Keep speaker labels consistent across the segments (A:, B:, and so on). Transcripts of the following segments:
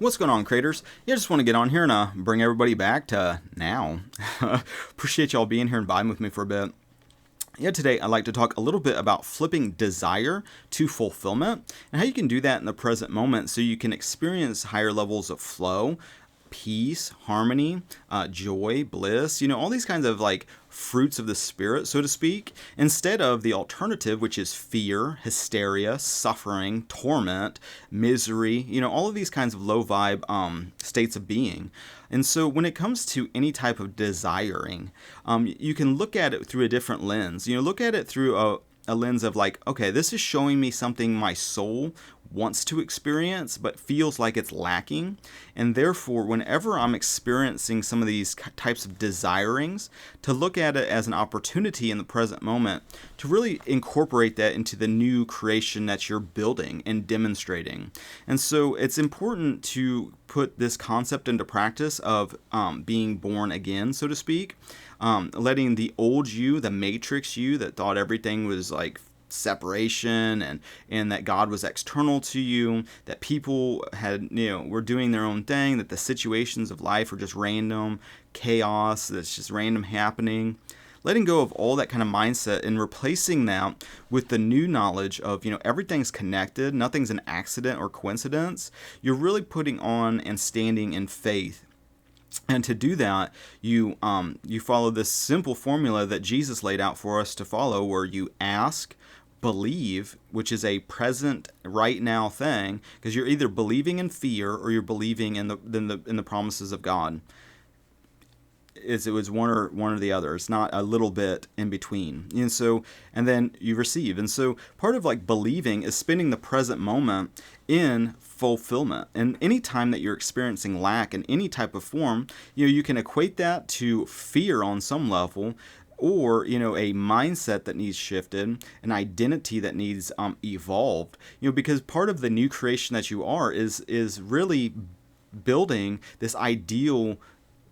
A: What's going on, creators? Yeah, I just want to get on here and bring everybody back to now. Appreciate y'all being here and vibing with me for a bit. Yeah, today I'd like to talk a little bit about flipping desire to fulfillment and how you can do that in the present moment so you can experience higher levels of flow, peace, harmony, joy, bliss, all these kinds of like fruits of the spirit, so to speak, instead of the alternative, which is fear, hysteria, suffering, torment, misery, all of these kinds of low vibe states of being. And so when it comes to any type of desiring, you can look at it through a different lens. Look at it through a lens of like, okay, this is showing me something my soul wants to experience but feels like it's lacking, and therefore whenever I'm experiencing some of these types of desirings, to look at it as an opportunity in the present moment to really incorporate that into the new creation that you're building and demonstrating. And so it's important to put this concept into practice of being born again, so to speak, letting the old you, the matrix you that thought everything was like separation and that God was external to you, that people had were doing their own thing, that the situations of life were just random chaos, that's just random happening. Letting go of all that kind of mindset and replacing that with the new knowledge of everything's connected, nothing's an accident or coincidence. You're really putting on and standing in faith. And to do that, you follow this simple formula that Jesus laid out for us to follow, where you ask, believe, which is a present right now thing, because you're either believing in fear or you're believing in the promises of God. It was one or the other. It's not a little bit in between. And then you receive. And so part of like believing is spending the present moment in fulfillment. And any time that you're experiencing lack in any type of form, you can equate that to fear on some level, or a mindset that needs shifted, an identity that needs evolved. Because part of the new creation that you are is really building this ideal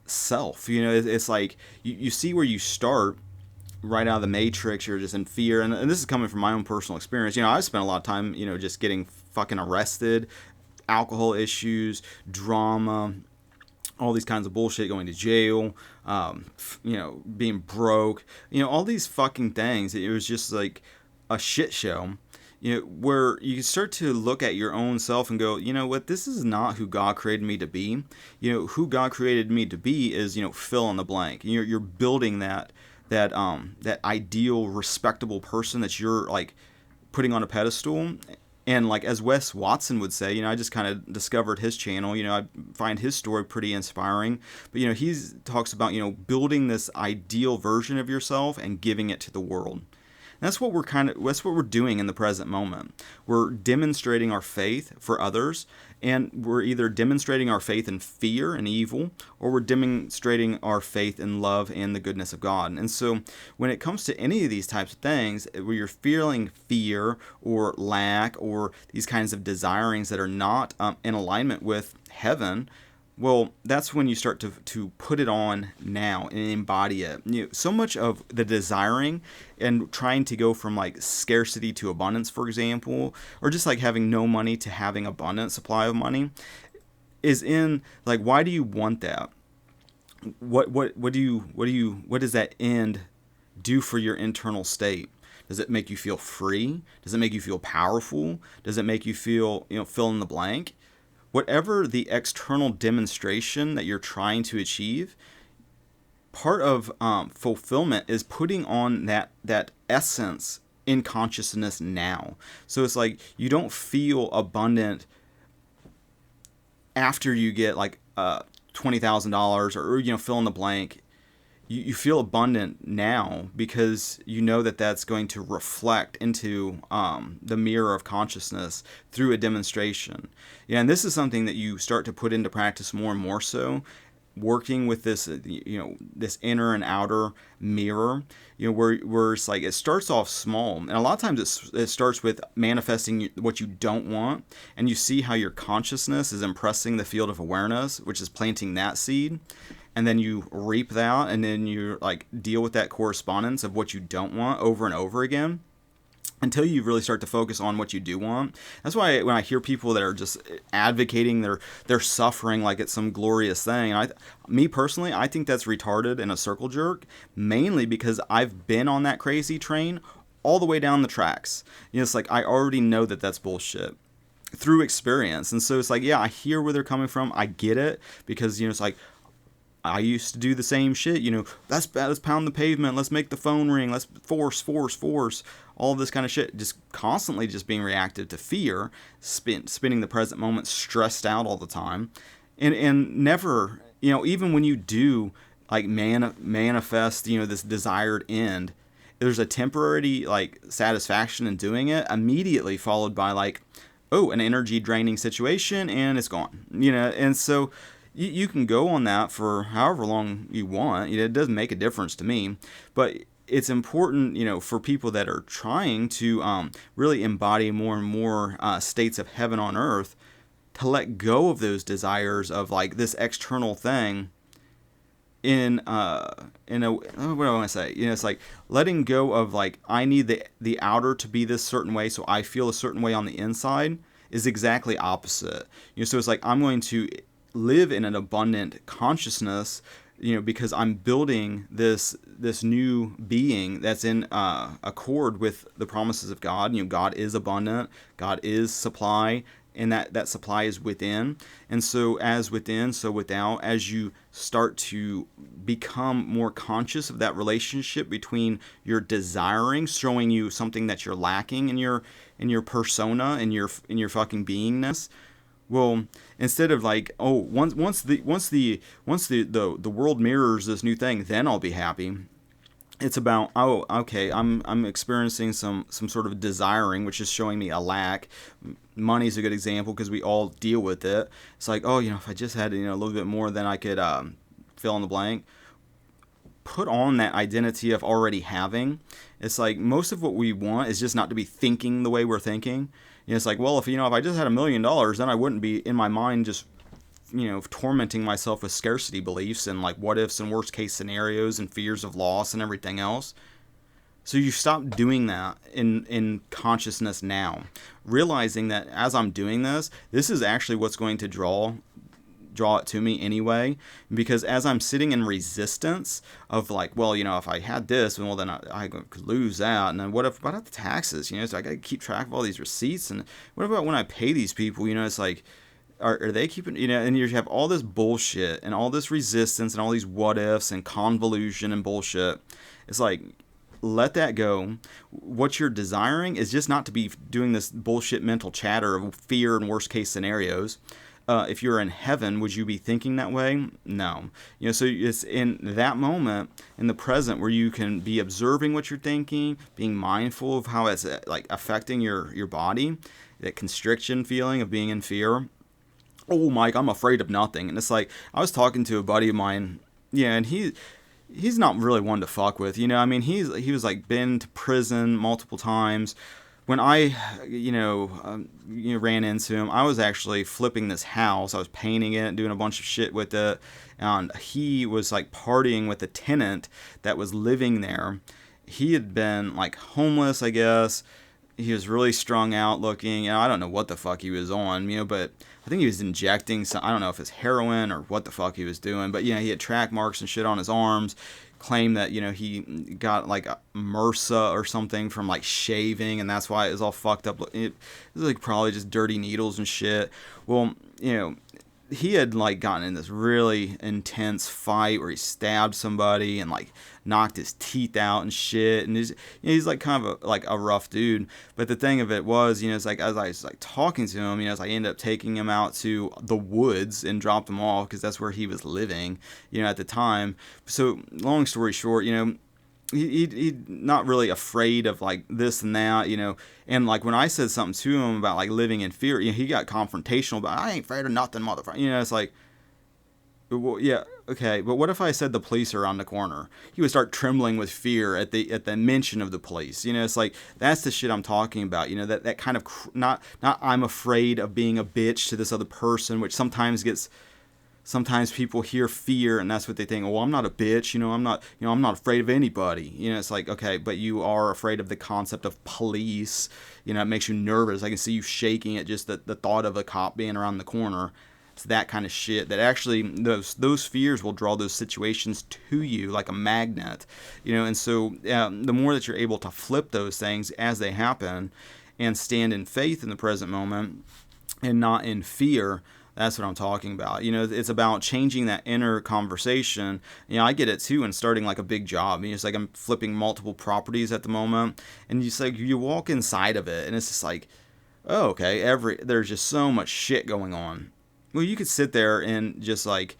A: self. It's like you see where you start right out of the matrix. You're just in fear, and this is coming from my own personal experience. I've spent a lot of time just getting fucking arrested, alcohol issues, drama, all these kinds of bullshit, going to jail, being broke, all these fucking things. It was just like a shit show, where you start to look at your own self and go, what, this is not who God created me to be. Who God created me to be is, fill in the blank. You're building that ideal, respectable person that you're like putting on a pedestal. And like as Wes Watson would say, I just kind of discovered his channel. I find his story pretty inspiring. But he talks about building this ideal version of yourself and giving it to the world. And that's what we're doing in the present moment. We're demonstrating our faith for others, and we're either demonstrating our faith in fear and evil, or we're demonstrating our faith in love and the goodness of God. And so when it comes to any of these types of things, where you're feeling fear or lack or these kinds of desirings that are not in alignment with heaven, well, that's when you start to put it on now and embody it. So much of the desiring and trying to go from like scarcity to abundance, for example, or just like having no money to having abundant supply of money, is in like, why do you want that? What does that end do for your internal state? Does it make you feel free? Does it make you feel powerful? Does it make you feel, fill in the blank? Whatever the external demonstration that you're trying to achieve, part of fulfillment is putting on that essence in consciousness now. So it's like you don't feel abundant after you get like $20,000 or fill in the blank. You feel abundant now because you know that that's going to reflect into the mirror of consciousness through a demonstration. Yeah, and this is something that you start to put into practice more and more so, working with this, this inner and outer mirror, where it's like it starts off small, and a lot of times it starts with manifesting what you don't want, and you see how your consciousness is impressing the field of awareness, which is planting that seed. And then you reap that, and then you like deal with that correspondence of what you don't want over and over again. until you really start to focus on what you do want. That's why when I hear people that are just advocating their suffering like it's some glorious thing, me personally, I think that's retarded and a circle jerk, mainly because I've been on that crazy train all the way down the tracks. It's like I already know that that's bullshit through experience. And so it's like, yeah, I hear where they're coming from. I get it, because it's like, I used to do the same shit, let's pound the pavement, let's make the phone ring, let's force, all this kind of shit, just constantly just being reactive to fear, spending the present moment stressed out all the time, and never, even when you do like manifest, this desired end, there's a temporary like satisfaction in doing it, immediately followed by like, oh, an energy draining situation, and it's gone, and so you can go on that for however long you want. It doesn't make a difference to me, but it's important, for people that are trying to really embody more and more states of heaven on earth, to let go of those desires of like this external thing in a, what do I want to say? It's like letting go of like, I need the outer to be this certain way, so I feel a certain way on the inside, is exactly opposite. So it's like, I'm going to live in an abundant consciousness, because I'm building this new being that's in accord with the promises of God. God is abundant, God is supply, and that supply is within. And so as within, so without, as you start to become more conscious of that relationship between your desiring, showing you something that you're lacking in your persona, in your fucking beingness. Well, instead of like, oh, once the world mirrors this new thing, then I'll be happy. It's about, oh, okay, I'm experiencing some sort of desiring, which is showing me a lack. Money's a good example, because we all deal with it. It's like, oh, if I just had a little bit more, then I could fill in the blank. Put on that identity of already having. It's like most of what we want is just not to be thinking the way we're thinking. It's like, well, if I just had $1 million, then I wouldn't be in my mind just tormenting myself with scarcity beliefs and like what ifs and worst case scenarios and fears of loss and everything else. So you stop doing that in consciousness now, realizing that as I'm doing this is actually what's going to draw it to me anyway, because as I'm sitting in resistance of like, well, if I had this, well, then I could lose that, and then what about the taxes, so I gotta keep track of all these receipts, and what about when I pay these people, it's like, are they keeping, and you have all this bullshit and all this resistance and all these what ifs and convolution and bullshit. It's like, let that go. What you're desiring is just not to be doing this bullshit mental chatter of fear and worst case scenarios. If you're in heaven, would you be thinking that way? No. So it's in that moment, in the present, where you can be observing what you're thinking, being mindful of how it's like affecting your body, that constriction feeling of being in fear. Oh, Mike, I'm afraid of nothing. And it's like, I was talking to a buddy of mine, and he's not really one to fuck with, he was like been to prison multiple times. When I, ran into him, I was actually flipping this house. I was painting it, doing a bunch of shit with it, and he was like partying with a tenant that was living there. He had been like homeless, I guess. He was really strung out looking, and I don't know what the fuck he was on, but I think he was injecting some, I don't know if it's heroin or what the fuck he was doing, but he had track marks and shit on his arms. Claimed that he got like a MRSA or something from like shaving, and that's why it was all fucked up. It was like probably just dirty needles and shit. Well, he had like gotten in this really intense fight where he stabbed somebody and like knocked his teeth out and shit, and he's like kind of a rough dude. But the thing of it was, it's like as I was like talking to him, as I ended up taking him out to the woods and dropped him off because that's where he was living, at the time. So long story short, he not really afraid of like this and that, and like when I said something to him about like living in fear, he got confrontational about, I ain't afraid of nothing, motherfucker. It's like, well, yeah, okay, but what if I said the police are on the corner? He would start trembling with fear at the mention of the police. It's like, that's the shit I'm talking about. That kind of not I'm afraid of being a bitch to this other person, which sometimes gets sometimes people hear fear and that's what they think. Oh, I'm not a bitch. I'm not afraid of anybody. It's like, okay, but you are afraid of the concept of police. It makes you nervous. I can see you shaking at just the thought of a cop being around the corner. It's that kind of shit that actually those fears will draw those situations to you like a magnet. And so the more that you're able to flip those things as they happen and stand in faith in the present moment and not in fear, that's what I'm talking about. It's about changing that inner conversation. I get it too in starting like a big job. It's like I'm flipping multiple properties at the moment, and just like you walk inside of it, and it's just like, oh, okay, there's just so much shit going on. Well, you could sit there and just like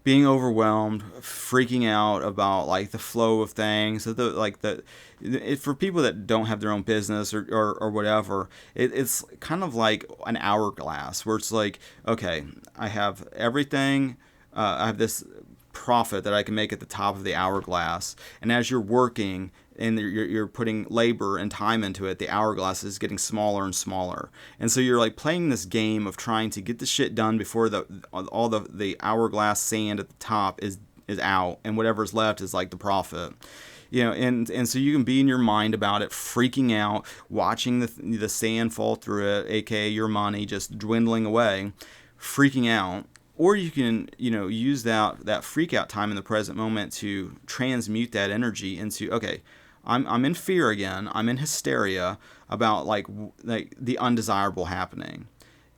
A: being overwhelmed, freaking out about like the flow of things, for people that don't have their own business or whatever, it's kind of like an hourglass where it's like, okay, I have everything, I have this profit that I can make at the top of the hourglass, and as you're working and you're putting labor and time into it, the hourglass is getting smaller and smaller. And so you're like playing this game of trying to get the shit done before all the hourglass sand at the top is out, and whatever's left is like the profit. And so you can be in your mind about it, freaking out, watching the sand fall through it, aka your money just dwindling away, freaking out. Or you can, use that freak out time in the present moment to transmute that energy into, okay, I'm in fear again. I'm in hysteria about like the undesirable happening.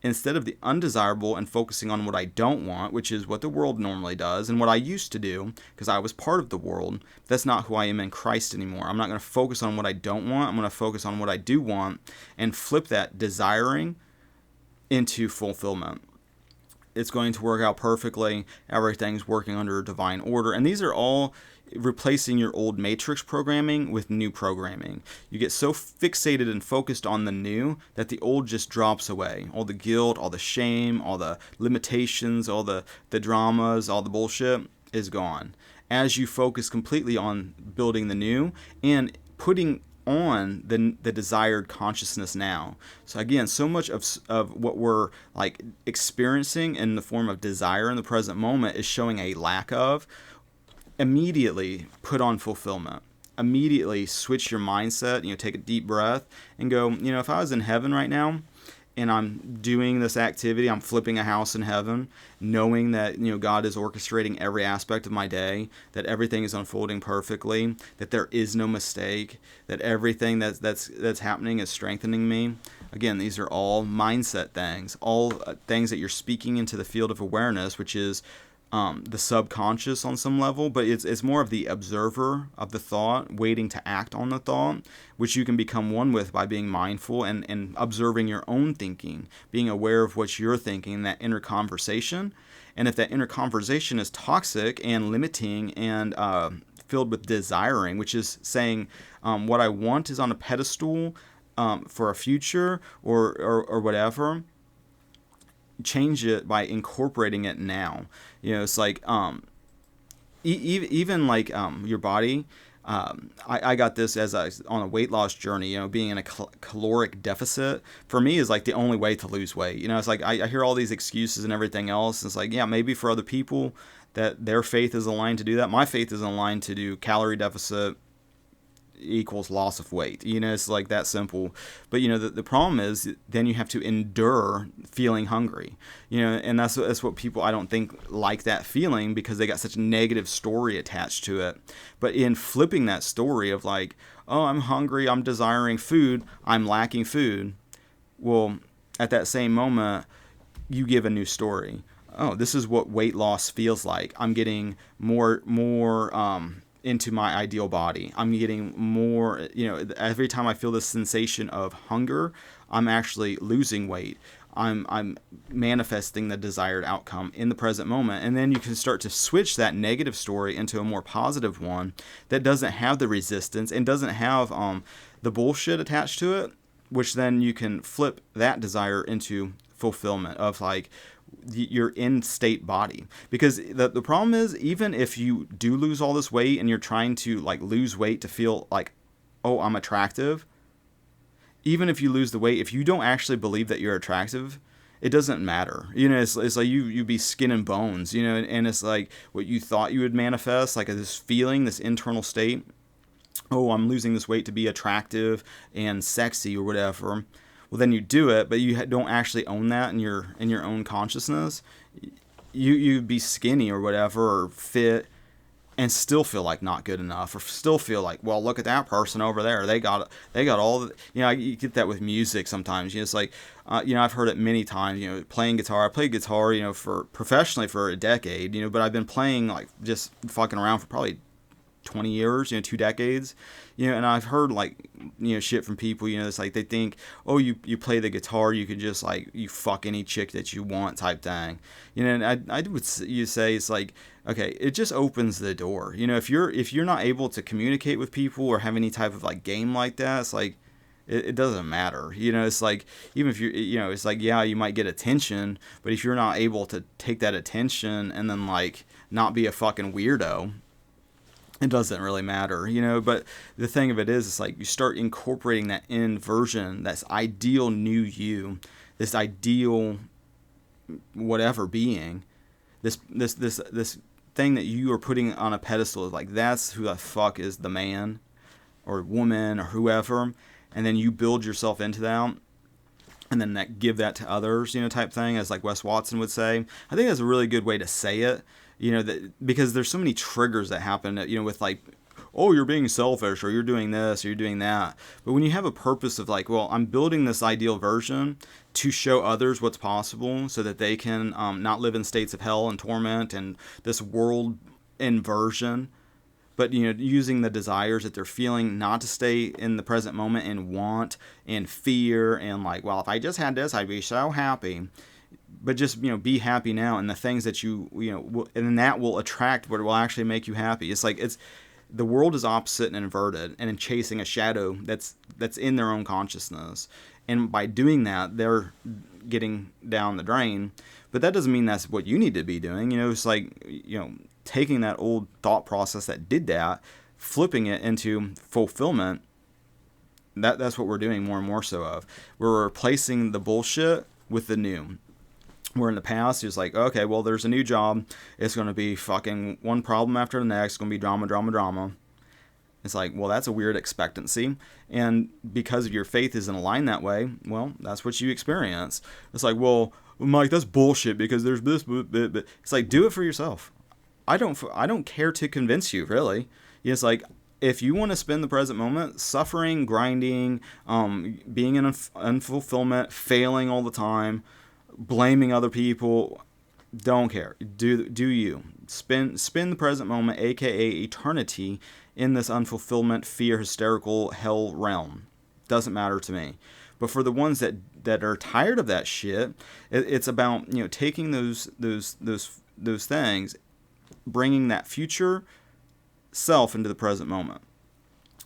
A: Instead of the undesirable and focusing on what I don't want, which is what the world normally does and what I used to do because I was part of the world, that's not who I am in Christ anymore. I'm not going to focus on what I don't want. I'm going to focus on what I do want and flip that desiring into fulfillment. It's going to work out perfectly. Everything's working under divine order. And these are all replacing your old matrix programming with new programming. You get so fixated and focused on the new that the old just drops away. All the guilt, all the shame, all the limitations, all the dramas, all the bullshit is gone. As you focus completely on building the new and putting on the desired consciousness now. So again, so much of what we're like experiencing in the form of desire in the present moment is showing a lack of. Immediately put on fulfillment. Immediately switch your mindset, take a deep breath and go, if I was in heaven right now and I'm doing this activity, I'm flipping a house in heaven, knowing that, God is orchestrating every aspect of my day, that everything is unfolding perfectly, that there is no mistake, that everything that's happening is strengthening me. Again, these are all mindset things, all things that you're speaking into the field of awareness, which is the subconscious on some level, but it's more of the observer of the thought, waiting to act on the thought, which you can become one with by being mindful and observing your own thinking, being aware of what you're thinking, that inner conversation. And if that inner conversation is toxic and limiting and filled with desiring, which is saying what I want is on a pedestal for a future or whatever, change it by incorporating it now. It's like even like your body. I got this as on a weight loss journey. Being in a caloric deficit for me is like the only way to lose weight. It's like I hear all these excuses and everything else. It's like, yeah, maybe for other people that their faith is aligned to do that. My faith is aligned to do calorie deficit equals loss of weight. It's like that simple. But the problem is then you have to endure feeling hungry. And that's what people, I don't think, like that feeling because they got such a negative story attached to it. But in flipping that story of like, oh, I'm hungry, I'm desiring food, I'm lacking food. Well, at that same moment, you give a new story. Oh, this is what weight loss feels like. I'm getting more into my ideal body. I'm getting more, every time I feel this sensation of hunger, I'm actually losing weight. I'm manifesting the desired outcome in the present moment. And then you can start to switch that negative story into a more positive one that doesn't have the resistance and doesn't have the bullshit attached to it, which then you can flip that desire into fulfillment of like your in-state body. Because the problem is, even if you do lose all this weight and you're trying to like lose weight to feel like, oh, I'm attractive, even if you lose the weight, if you don't actually believe that you're attractive it doesn't matter. It's like you be skin and bones, and it's like what you thought you would manifest, like this feeling, this internal state. Oh, I'm losing this weight to be attractive and sexy or whatever. Well, then you do it, but you don't actually own that in your own consciousness. You'd be skinny or whatever, or fit, and still feel like not good enough, or still feel like, well, look at that person over there. They got all the, you get that with music sometimes. It's like, I've heard it many times. Playing guitar. I played guitar, for professionally for a decade. But I've been playing like just fucking around for probably 20 years, 2 decades, and I've heard like, shit from people, it's like they think, oh, you play the guitar, you could just like, you fuck any chick that you want type thing, and I would say it's like, okay, it just opens the door, if you're not able to communicate with people or have any type of like game like that, it's like, it doesn't matter, it's like, even if it's like, yeah, you might get attention, but if you're not able to take that attention and then like not be a fucking weirdo, it doesn't really matter, but the thing of it is, it's like you start incorporating that end version, that's ideal new you, this ideal whatever being, this thing that you are putting on a pedestal, is like, that's who the fuck is the man or woman or whoever, and then you build yourself into that, and then give that to others, type thing, as like Wes Watson would say. I think that's a really good way to say it. Because there's so many triggers that happen, with like, oh, you're being selfish, or you're doing this, or you're doing that. But when you have a purpose of like, well, I'm building this ideal version to show others what's possible so that they can not live in states of hell and torment and this world inversion, but, using the desires that they're feeling not to stay in the present moment and want and fear and like, well, if I just had this, I'd be so happy. But just, be happy now, and the things that and that will attract what will actually make you happy. It's like, the world is opposite and inverted, and in chasing a shadow that's in their own consciousness. And by doing that, they're getting down the drain. But that doesn't mean that's what you need to be doing. It's like, taking that old thought process that did that, flipping it into fulfillment. That's what we're doing more and more so of. We're replacing the bullshit with the new. Where in the past, it's like, okay, well, there's a new job. It's going to be fucking one problem after the next. It's going to be drama, drama, drama. It's like, well, that's a weird expectancy. And because your faith isn't aligned that way, well, that's what you experience. It's like, well, Mike, that's bullshit because there's this, but it's like, do it for yourself. I don't care to convince you, really. It's like, if you want to spend the present moment suffering, grinding, being in unfulfillment, failing all the time, blaming other people, don't care. Do you spend the present moment, aka eternity, in this unfulfillment, fear, hysterical hell realm? Doesn't matter to me. But for the ones that are tired of that shit, it's about taking those things, bringing that future self into the present moment,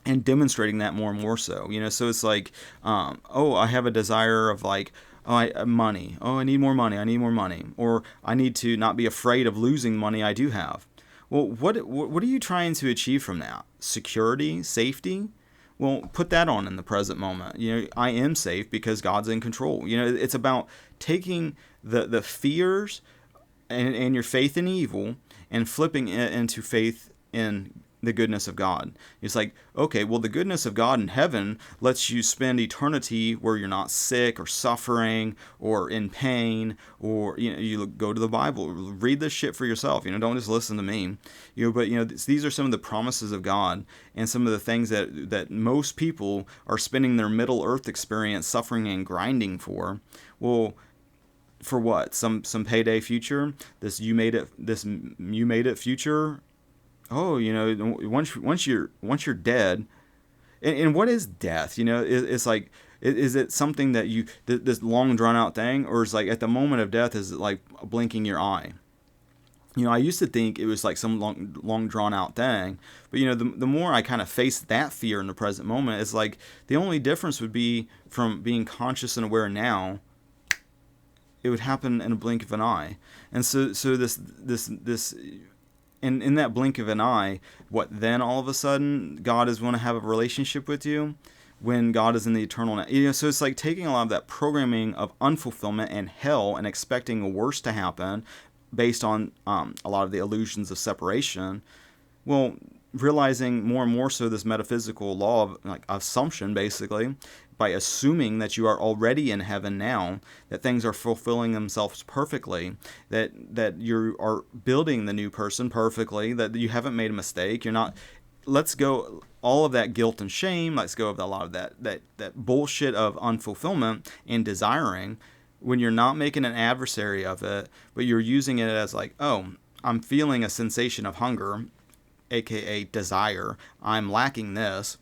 A: and demonstrating that more and more so. So it's like, oh, I have a desire of like, money. Oh, I need more money. I need more money. Or I need to not be afraid of losing money I do have. Well, what are you trying to achieve from that? Security? Safety? Well, put that on in the present moment. I am safe because God's in control. It's about taking the fears and your faith in evil and flipping it into faith in the goodness of God. It's like, okay, well, the goodness of God in heaven lets you spend eternity where you're not sick or suffering or in pain, or you go to the Bible, read this shit for yourself. Don't just listen to me. But these are some of the promises of God, and some of the things that most people are spending their Middle Earth experience suffering and grinding for. Well, for what? Some payday future? This you made it future? Oh, once you're dead, and what is death? It's like, is it something that this long drawn out thing, or is like at the moment of death, is it like blinking your eye? I used to think it was like some long drawn out thing, but the more I kind of face that fear in the present moment, it's like the only difference would be from being conscious and aware now. It would happen in a blink of an eye, and so this. And in that blink of an eye, what then all of a sudden God is going to have a relationship with you? when God is in the eternal now. So it's like taking a lot of that programming of unfulfillment and hell and expecting the worst to happen based on a lot of the illusions of separation. Well, realizing more and more so this metaphysical law of like assumption, basically, by assuming that you are already in heaven now, that things are fulfilling themselves perfectly, that you are building the new person perfectly, that you haven't made a mistake, you're not. Let's go all of that guilt and shame. Let's go of a lot of that bullshit of unfulfillment and desiring, when you're not making an adversary of it, but you're using it as like, oh, I'm feeling a sensation of hunger, aka desire. I'm lacking this.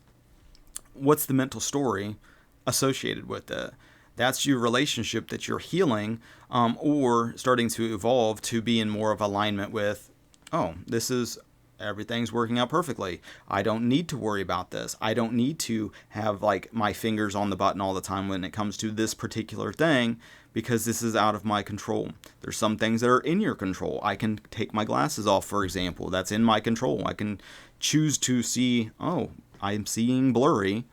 A: What's the mental story associated with it? That's your relationship that you're healing, or starting to evolve to be in more of alignment with, oh, this is everything's working out perfectly. I don't need to worry about this. I don't need to have like my fingers on the button all the time when it comes to this particular thing, because this is out of my control. There's some things that are in your control. I can take my glasses off, for example. That's in my control. I can choose to see, oh, I'm seeing blurry,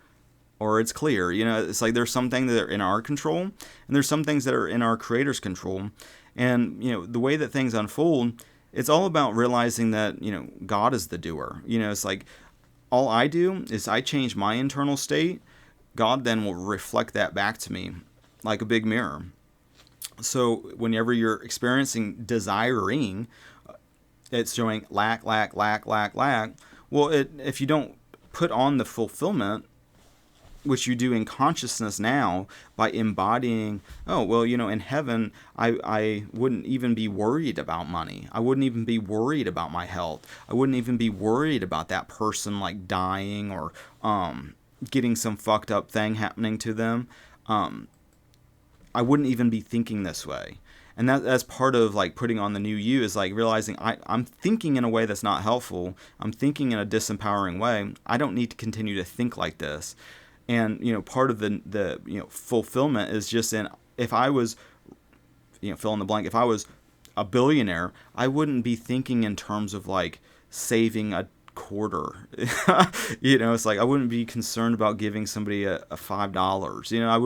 A: or it's clear. It's like there's some things that are in our control, and there's some things that are in our Creator's control. And, the way that things unfold, it's all about realizing that, God is the doer. It's like all I do is I change my internal state. God then will reflect that back to me like a big mirror. So whenever you're experiencing desiring, it's showing lack. Well, if you don't put on the fulfillment, which you do in consciousness now by embodying, oh, well, in heaven, I wouldn't even be worried about money. I wouldn't even be worried about my health. I wouldn't even be worried about that person like dying or getting some fucked up thing happening to them. I wouldn't even be thinking this way. And that's part of like putting on the new you, is like realizing I'm thinking in a way that's not helpful. I'm thinking in a disempowering way. I don't need to continue to think like this. And, part of the fulfillment is just in, if I was, fill in the blank, if I was a billionaire, I wouldn't be thinking in terms of like saving a quarter. It's like I wouldn't be concerned about giving somebody a $5. I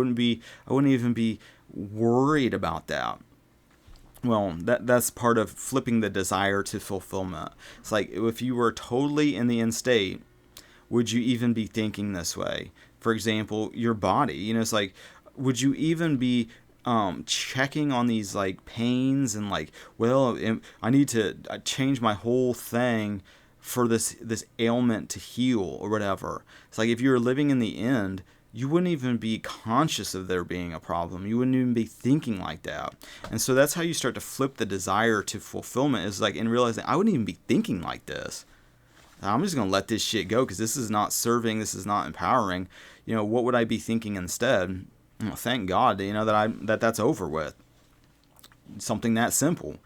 A: wouldn't even be worried about that. Well, that's part of flipping the desire to fulfillment. It's like if you were totally in the end state, would you even be thinking this way? For example, your body, it's like, would you even be checking on these like pains and like, well, I need to change my whole thing for this ailment to heal or whatever. It's like if you were living in the end, you wouldn't even be conscious of there being a problem. You wouldn't even be thinking like that. And so that's how you start to flip the desire to fulfillment, is like in realizing I wouldn't even be thinking like this. I'm just going to let this shit go because this is not serving. This is not empowering. What would I be thinking instead? Well, thank God, that's over with. Something that simple.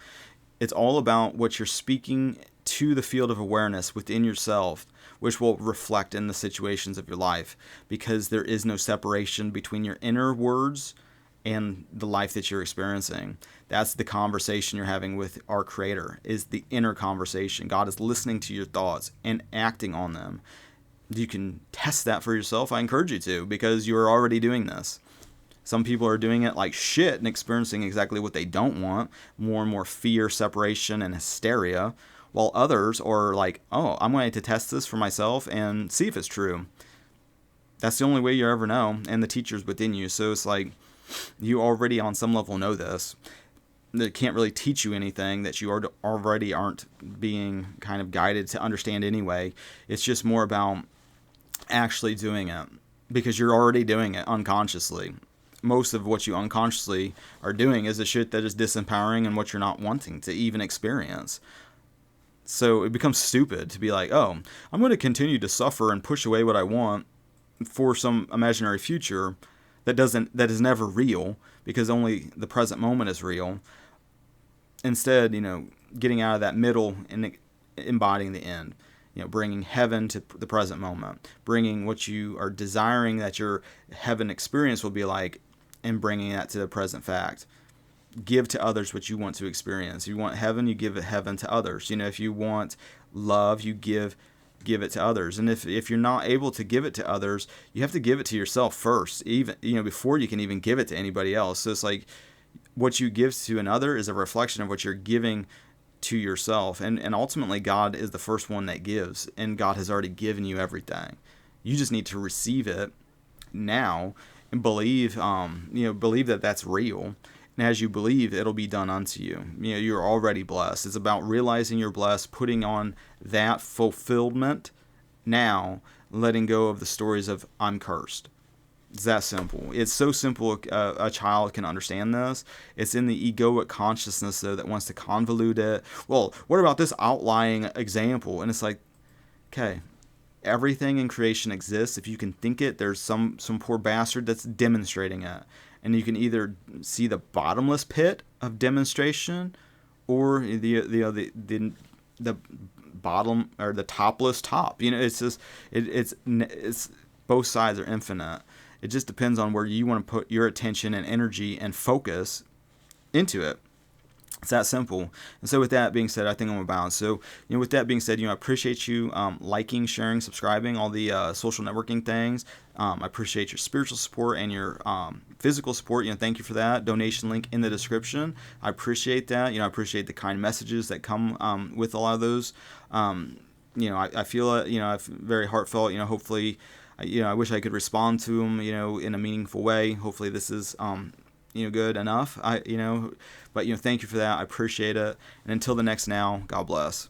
A: It's all about what you're speaking to the field of awareness within yourself, which will reflect in the situations of your life, because there is no separation between your inner words and the life that you're experiencing. That's the conversation you're having with our Creator, is the inner conversation. God is listening to your thoughts and acting on them. You can test that for yourself. I encourage you to, because you're already doing this. Some people are doing it like shit and experiencing exactly what they don't want, more and more fear, separation, and hysteria, while others are like, oh, I'm going to test this for myself and see if it's true. That's the only way you ever know, and the teacher's within you. So it's like, you already on some level know this. They can't really teach you anything that you already aren't being kind of guided to understand anyway. It's just more about actually doing it, because you're already doing it unconsciously. Most of what you unconsciously are doing is the shit that is disempowering and what you're not wanting to even experience. So it becomes stupid to be like, oh, I'm going to continue to suffer and push away what I want for some imaginary future that is never real, because only the present moment is real. Instead, getting out of that middle and embodying the end. Bringing heaven to the present moment, bringing what you are desiring that your heaven experience will be like, and bringing that to the present fact. Give to others what you want to experience. If you want heaven, you give heaven to others. If you want love, you give give it to others. And if you're not able to give it to others, you have to give it to yourself first, even, before you can even give it to anybody else. So it's like what you give to another is a reflection of what you're giving to yourself. And ultimately, God is the first one that gives, and God has already given you everything. You just need to receive it now and believe, believe that that's real. And as you believe, it'll be done unto you. You're already blessed. It's about realizing you're blessed, putting on that fulfillment now, letting go of the stories of I'm cursed. It's that simple. It's so simple a child can understand this. It's in the egoic consciousness, though, that wants to convolute it. Well, what about this outlying example? And it's like, okay, everything in creation exists. If you can think it, there's some poor bastard that's demonstrating it. And you can either see the bottomless pit of demonstration, or the bottom, or the topless top. It's just it's both sides are infinite. It just depends on where you want to put your attention and energy and focus into it. It's that simple. And so with that being said, I think I'm about. So, with that being said, I appreciate you liking, sharing, subscribing, all the social networking things. I appreciate your spiritual support and your physical support. Thank you for that. Donation link in the description. I appreciate that. I appreciate the kind messages that come with a lot of those. I feel it, very heartfelt. Hopefully, I wish I could respond to them, in a meaningful way. Hopefully this is good enough. But thank you for that. I appreciate it. And until the next now, God bless.